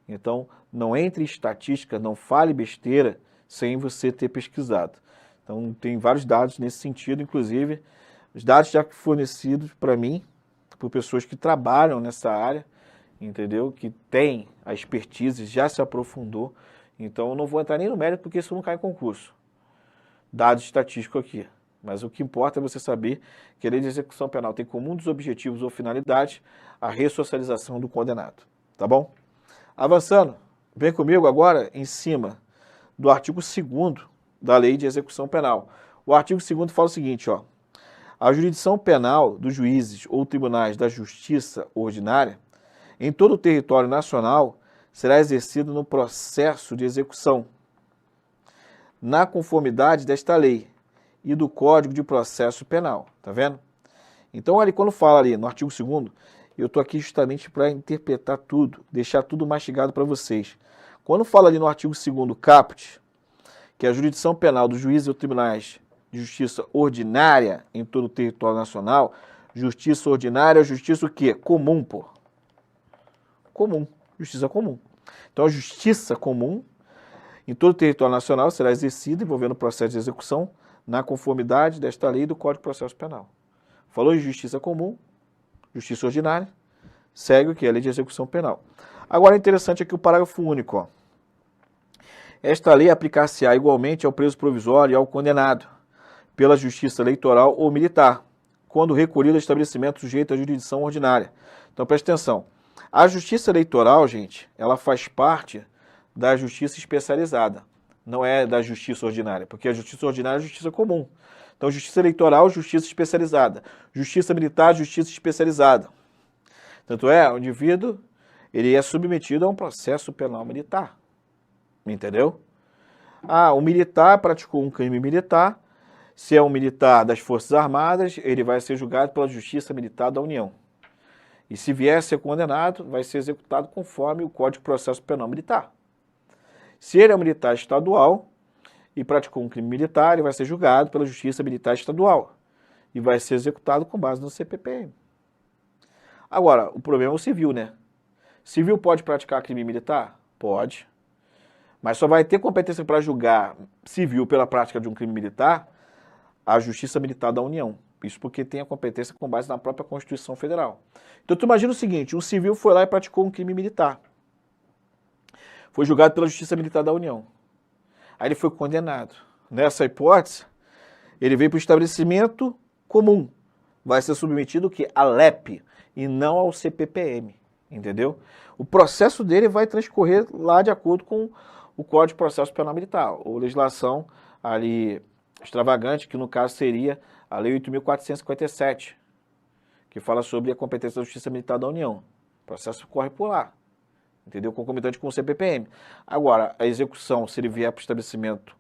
Então, não entre em estatística, não fale besteira sem você ter pesquisado. Então, tem vários dados nesse sentido, inclusive, os dados já fornecidos para mim, por pessoas que trabalham nessa área, entendeu? Que tem a expertise, já se aprofundou. Então, eu não vou entrar nem no mérito, porque isso não cai em concurso. Dados estatísticos aqui. Mas o que importa é você saber que a lei de execução penal tem como um dos objetivos ou finalidades a ressocialização do condenado. Tá bom? Avançando, vem comigo agora em cima do artigo 2º da lei de execução penal. O artigo 2º fala o seguinte, ó. A jurisdição penal dos juízes ou tribunais da justiça ordinária em todo o território nacional será exercida no processo de execução, na conformidade desta lei e do Código de Processo Penal, tá vendo? Então, ali, quando fala ali no artigo 2º, eu estou aqui justamente para interpretar tudo, deixar tudo mastigado para vocês. Quando fala ali no artigo 2º caput, que a jurisdição penal dos juízes ou tribunais de justiça ordinária em todo o território nacional, justiça ordinária, justiça o quê? Comum, pô. Comum, justiça comum. Então, a justiça comum em todo o território nacional será exercida envolvendo o processo de execução na conformidade desta lei e do Código de Processo Penal. Falou em justiça comum, justiça ordinária, segue o que? A lei de execução penal. Agora é interessante aqui o parágrafo único, ó. Esta lei aplicar-se-á igualmente ao preso provisório e ao condenado pela justiça eleitoral ou militar, quando recolhido a estabelecimento sujeito à jurisdição ordinária. Então preste atenção. A justiça eleitoral, gente, ela faz parte da justiça especializada. Não é da justiça ordinária, porque a justiça ordinária é a justiça comum. Então, justiça eleitoral, justiça especializada. Justiça militar, justiça especializada. Tanto é, o indivíduo, ele é submetido a um processo penal militar. Entendeu? Ah, o militar praticou um crime militar. Se é um militar das Forças Armadas, ele vai ser julgado pela Justiça Militar da União. E se vier a ser condenado, vai ser executado conforme o Código de Processo Penal Militar. Se ele é um militar estadual e praticou um crime militar, ele vai ser julgado pela Justiça Militar Estadual e vai ser executado com base no CPPM. Agora, o problema é o civil, né? Civil pode praticar crime militar? Pode. Mas só vai ter competência para julgar civil pela prática de um crime militar a Justiça Militar da União. Isso porque tem a competência com base na própria Constituição Federal. Então, tu imagina o seguinte, um civil foi lá e praticou um crime militar. Foi julgado pela Justiça Militar da União. Aí ele foi condenado. Nessa hipótese, ele veio para o estabelecimento comum. Vai ser submetido o quê? A LEP e não ao CPPM, entendeu? O processo dele vai transcorrer lá de acordo com o Código de Processo Penal Militar, ou legislação ali extravagante, que no caso seria a Lei 8.457, que fala sobre a competência da Justiça Militar da União. O processo corre por lá, entendeu? Concomitante com o CPPM. Agora, a execução, se ele vier para o estabelecimento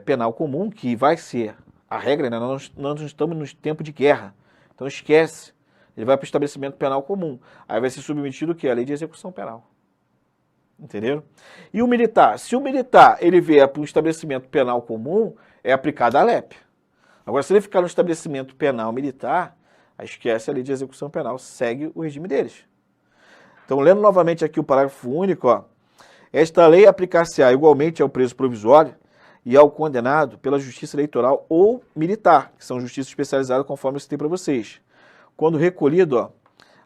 penal comum, que vai ser a regra, né? Nós não estamos nos tempos de guerra, então esquece. Ele vai para o estabelecimento penal comum. Aí vai ser submetido o quê? A lei de execução penal. Entenderam? E o militar? Se o militar ele vier para um estabelecimento penal comum, é aplicada a LEP. Agora, se ele ficar no estabelecimento penal militar, aí esquece a lei de execução penal, segue o regime deles. Então, lendo novamente aqui o parágrafo único, ó, esta lei aplicar-se-á igualmente ao preso provisório e ao condenado pela justiça eleitoral ou militar, que são justiças especializadas, conforme eu citei para vocês, quando recolhido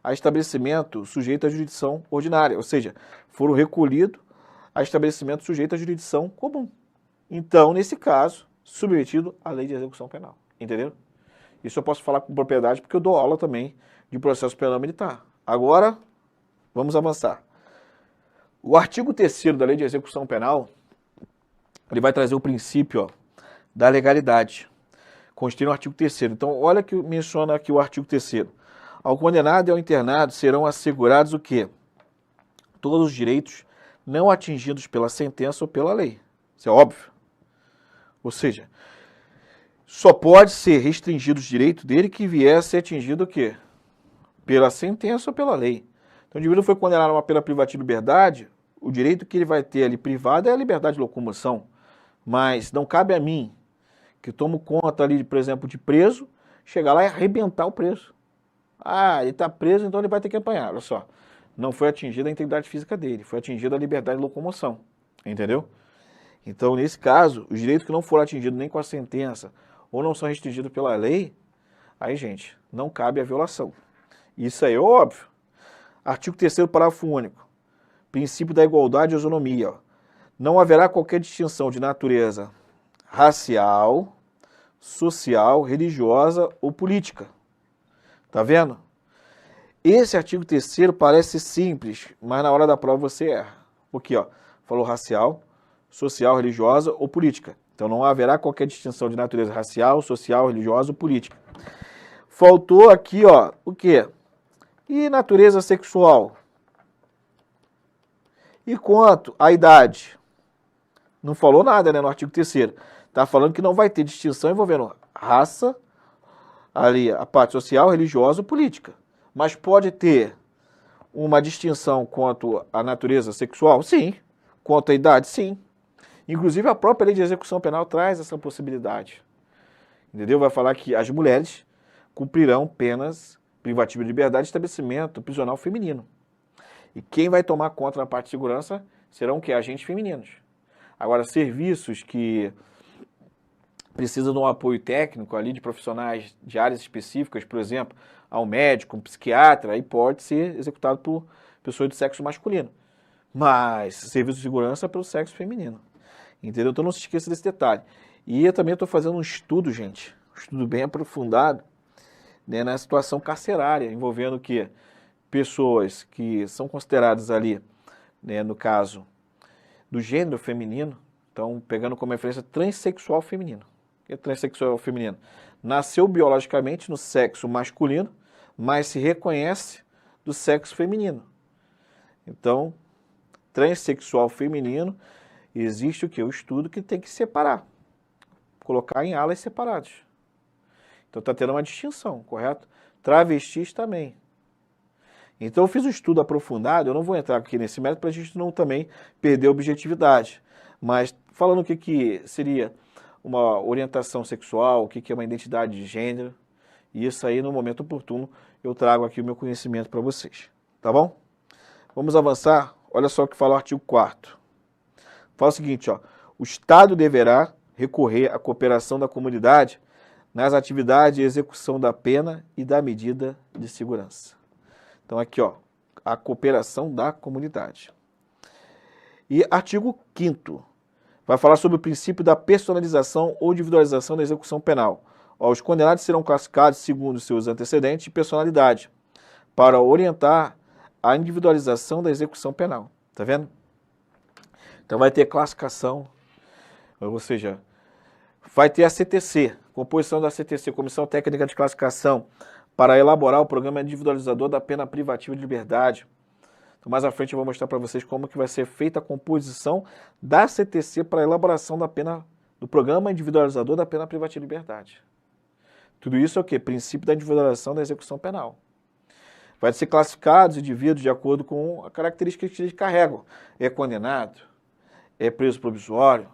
a estabelecimento sujeito à jurisdição ordinária, ou seja, foram recolhidos a estabelecimento sujeito à jurisdição comum. Então, nesse caso, submetido à lei de execução penal. Entenderam? Isso eu posso falar com propriedade porque eu dou aula também de processo penal militar. Agora, vamos avançar. O artigo 3º da lei de execução penal, ele vai trazer o princípio da legalidade. Constitui no artigo 3º. Então, olha que menciona aqui o artigo 3º. Ao condenado e ao internado serão assegurados o quê? Todos os direitos não atingidos pela sentença ou pela lei. Isso é óbvio. Ou seja, só pode ser restringido os direitos dele que vier a ser atingido o quê? Pela sentença ou pela lei. Então, o indivíduo foi condenado a uma pena privativa de liberdade, o direito que ele vai ter ali privado é a liberdade de locomoção. Mas não cabe a mim, que tomo conta ali, por exemplo, de preso, chegar lá e arrebentar o preso. Ah, ele está preso, então ele vai ter que apanhar. Olha só, não foi atingida a integridade física dele, foi atingida a liberdade de locomoção. Entendeu? Então, nesse caso, os direitos que não foram atingidos nem com a sentença ou não são restringidos pela lei, aí, gente, não cabe a violação. Isso aí é óbvio. Artigo 3º, parágrafo único. Princípio da igualdade e isonomia. Ó. Não haverá qualquer distinção de natureza racial, social, religiosa ou política. Tá vendo? Esse artigo 3º parece simples, mas na hora da prova você erra. Porque, ó, falou racial, social, religiosa ou política. Então não haverá qualquer distinção de natureza racial, social, religiosa ou política. Faltou aqui, ó, o quê? E natureza sexual? E quanto à idade? Não falou nada, né, no artigo 3º. Está falando que não vai ter distinção envolvendo raça, ali a parte social, religiosa ou política. Mas pode ter uma distinção quanto à natureza sexual? Sim. Quanto à idade? Sim. Inclusive a própria lei de execução penal traz essa possibilidade. Entendeu? Vai falar que as mulheres cumprirão penas privativas de liberdade de estabelecimento prisional feminino. E quem vai tomar conta na parte de segurança serão o quê? Agentes femininos. Agora, serviços que precisam de um apoio técnico ali de profissionais de áreas específicas, por exemplo, ao médico, um psiquiatra, aí pode ser executado por pessoas de sexo masculino. Mas serviço de segurança é pelo sexo feminino. Entendeu? Então não se esqueça desse detalhe. E eu também estou fazendo um estudo, gente, um estudo bem aprofundado, né, na situação carcerária, envolvendo o quê? Pessoas que são consideradas ali, né, no caso do gênero feminino, então pegando como referência transexual feminino. O que é transexual feminino? Nasceu biologicamente no sexo masculino, mas se reconhece do sexo feminino. Então, transexual feminino, existe o quê? O estudo que tem que separar, colocar em alas separadas. Então está tendo uma distinção, correto? Travestis também. Então eu fiz um estudo aprofundado, eu não vou entrar aqui nesse mérito para a gente não também perder a objetividade. Mas falando o que seria uma orientação sexual, o que é uma identidade de gênero, e isso aí no momento oportuno eu trago aqui o meu conhecimento para vocês. Tá bom? Vamos avançar? Olha só o que fala o artigo 4º. Fala o seguinte, ó, o Estado deverá recorrer à cooperação da comunidade nas atividades de execução da pena e da medida de segurança. Então aqui, ó, a cooperação da comunidade. E artigo 5º, vai falar sobre o princípio da personalização ou individualização da execução penal. Ó, os condenados serão classificados segundo seus antecedentes e personalidade, para orientar a individualização da execução penal. Tá vendo? Então vai ter classificação, ou seja, vai ter a CTC, composição da CTC, Comissão Técnica de Classificação, para elaborar o programa individualizador da pena privativa de liberdade. Então, mais à frente eu vou mostrar para vocês como que vai ser feita a composição da CTC para a elaboração da pena, do programa individualizador da pena privativa de liberdade. Tudo isso é o quê? Princípio da individualização da execução penal. Vai ser classificados indivíduos de acordo com a característica que eles carregam. É condenado? É preso provisório?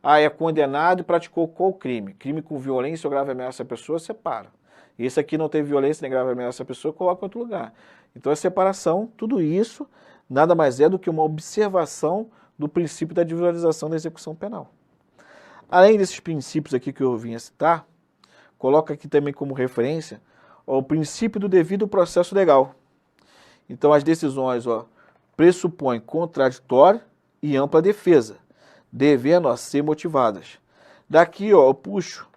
Ah, é condenado e praticou qual crime? Crime com violência ou grave ameaça à pessoa, separa. Esse aqui não teve violência nem grave ameaça à pessoa, coloca em outro lugar. Então a separação, tudo isso, nada mais é do que uma observação do princípio da individualização da execução penal. Além desses princípios aqui que eu vim a citar, coloca aqui também como referência o princípio do devido processo legal. Então as decisões pressupõem contraditório e ampla defesa, devendo ser motivadas. Daqui eu puxo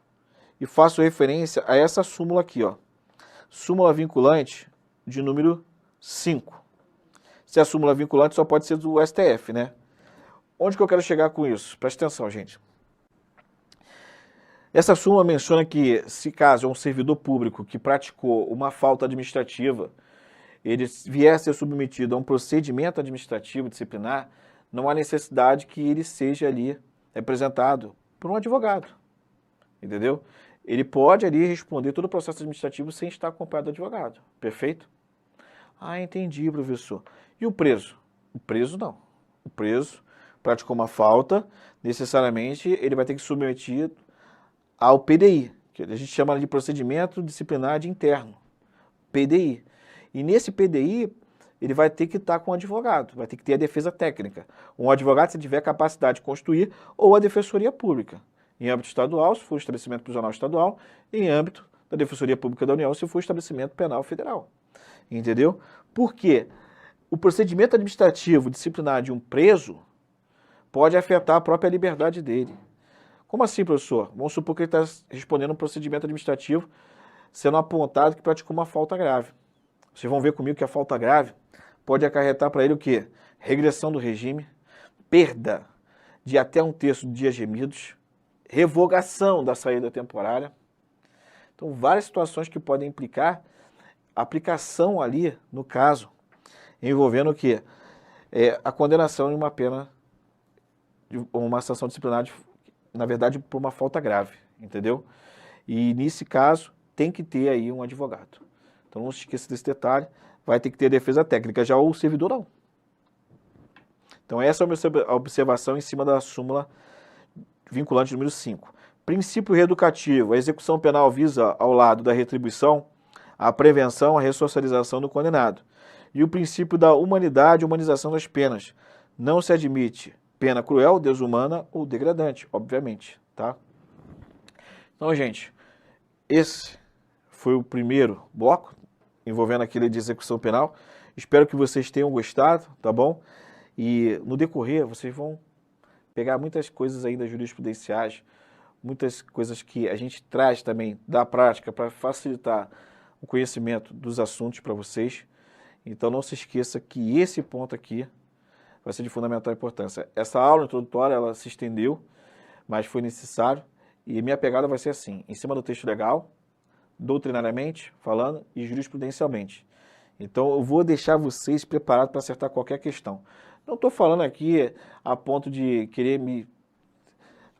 e faço referência a essa súmula aqui, súmula vinculante de número 5. Se a súmula vinculante só pode ser do STF, né? Onde que eu quero chegar com isso? Presta atenção, gente. Essa súmula menciona que, se caso é um servidor público que praticou uma falta administrativa, ele vier a ser submetido a um procedimento administrativo disciplinar, não há necessidade que ele seja ali representado por um advogado, entendeu? Ele pode ali responder todo o processo administrativo sem estar acompanhado do advogado, perfeito? Ah, entendi, professor. E o preso? O preso não. O preso praticou uma falta, necessariamente ele vai ter que ser submetido ao PDI, que a gente chama de procedimento disciplinar de interno, PDI. E nesse PDI, ele vai ter que estar com um advogado, vai ter que ter a defesa técnica. Um advogado, se tiver capacidade de constituir, ou a defensoria pública. Em âmbito estadual, se for estabelecimento prisional estadual, e em âmbito da defensoria pública da União, se for estabelecimento penal federal. Entendeu? Porque o procedimento administrativo disciplinar de um preso pode afetar a própria liberdade dele. Como assim, professor? Vamos supor que ele está respondendo um procedimento administrativo sendo apontado que praticou uma falta grave. Vocês vão ver comigo que a falta grave pode acarretar para ele o quê? Regressão do regime, perda de até 1/3 de dias remidos, revogação da saída temporária. Então, várias situações que podem implicar aplicação ali, no caso, envolvendo o quê? A condenação de uma pena, de uma sanção disciplinar, na verdade, por uma falta grave, entendeu? E, nesse caso, tem que ter aí um advogado. Então, não se esqueça desse detalhe, vai ter que ter defesa técnica, já o servidor não. Então, essa é a observação em cima da súmula vinculante número 5. Princípio reeducativo. A execução penal visa, ao lado da retribuição, a prevenção, a ressocialização do condenado. E o princípio da humanidade e humanização das penas. Não se admite pena cruel, desumana ou degradante, obviamente, tá? Então, gente, esse foi o primeiro bloco envolvendo aquele de execução penal. Espero que vocês tenham gostado, tá bom? E no decorrer, vocês vão pegar muitas coisas ainda jurisprudenciais, muitas coisas que a gente traz também da prática para facilitar o conhecimento dos assuntos para vocês. Então não se esqueça que esse ponto aqui vai ser de fundamental importância. Essa aula introdutória, ela se estendeu, mas foi necessário. E minha pegada vai ser assim, em cima do texto legal, doutrinariamente falando e jurisprudencialmente. Então eu vou deixar vocês preparados para acertar qualquer questão. Não estou falando aqui a ponto de querer me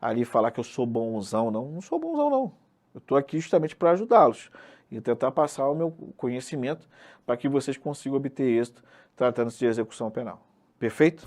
ali falar que eu sou bonzão, não. Não sou bonzão, não. Eu estou aqui justamente para ajudá-los e tentar passar o meu conhecimento para que vocês consigam obter êxito tratando-se de execução penal. Perfeito?